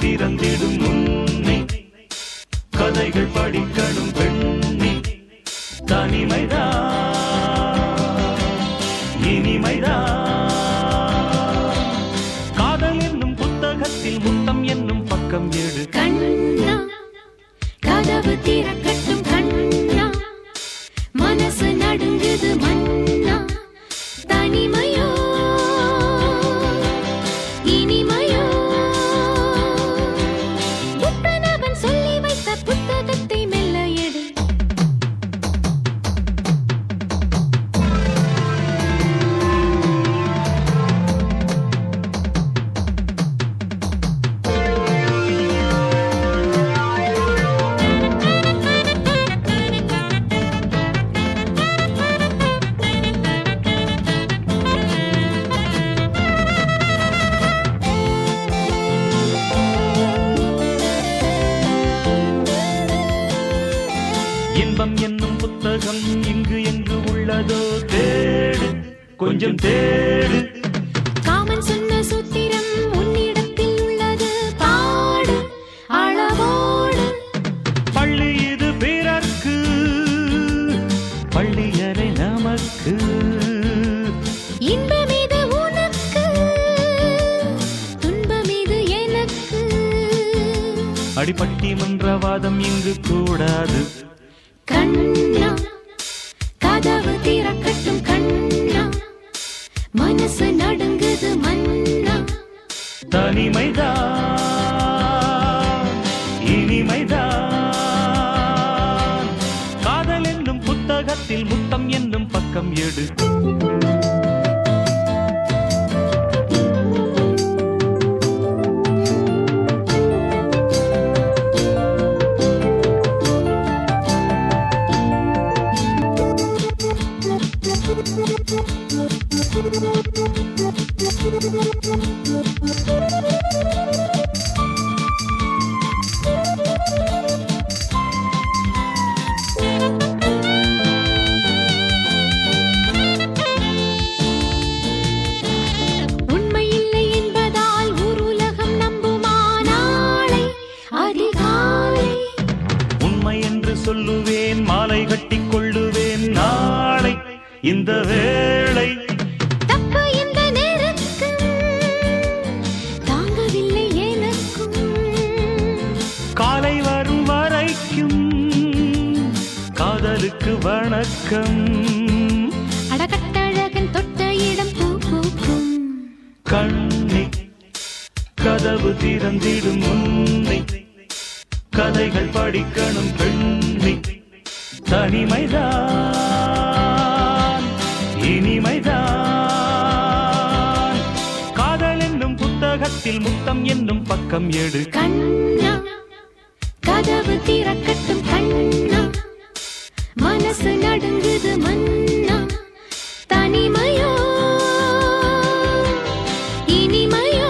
திறந்திடும் முன்னே கதைகள் படிக்கணும் பெண்ணே தனிமைதான் இனிமைதான் காதல் என்னும் புத்தகத்தில் முத்தம் என்னும் பக்கம் எடு கண்ணா கதவு திறக்கட்டும் கண்ணா மனசு நடுங்குது மன்னா தனிமையோ இனிமையோ புத்தனவன் சொல்லி வைத்த புத்தகத்தை மெல்ல எடு இன்பம் என்னும் புத்தகம் இங்கு எங்கு உள்ளதோ தேடு கொஞ்சம் தேடு காமன் சொன்ன சூத்திரம் உன்னிடத்தில் உள்ளது பாடு அளவோடு பள்ளி இது பிறர்க்கு பள்ளியறை நமக்கு இன்பம் இது உனக்கு துன்பம் இது எனக்கு அடிப்பட்டி மன்றவாதம் இங்கு கூடாது கண்ணா கதவு திறக்கட்டும் கண்ணா மனசு நடுங்குது மன்னா தனிமைதான் இனிமைதான் காதல் என்னும் புத்தகத்தில் முத்தம் என்னும் பக்கம் எடு உண்மை இல்லை என்பதால் ஊருலகம் நம்புமா நாளை அதிகாலை உண்மை என்று சொல்லுவேன் மாலை கட்டிக் கொள்ளுவேன் நாளை இந்த வேளை தப்பு இந்த நேரத்துக்கு தாங்கவில்லை எனக்கும் காலை வரும் வரைக்கும் காதலுக்கு வணக்கம் அடகட்டழகன் தொட்ட இடம் பூ பூக்கும் கண்ணி கதவு திறந்திடும் முன்னை கதைகள் படிக்கணும் பெண்ணி தனிமைதான் இனிமைதான் காதல் என்னும் புத்தகத்தில் முத்தம் என்னும் பக்கம் எடு கண்ணா கதவு திறக்கட்டும் கண்ணா மனசு நடுங்குது மன்னா தனிமையோ இனிமையோ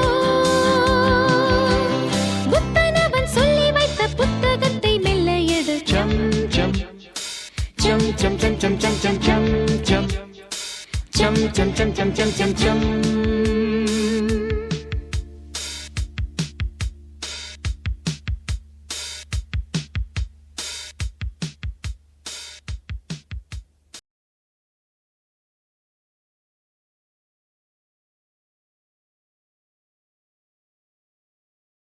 புத்தனவன் சொல்லி வைத்த புத்தகத்தை மெல்ல எடு சம் சம் சம் சம் சம் சம் சம் சம் சம் சம் சம் சம் சம் சம் சம் சம்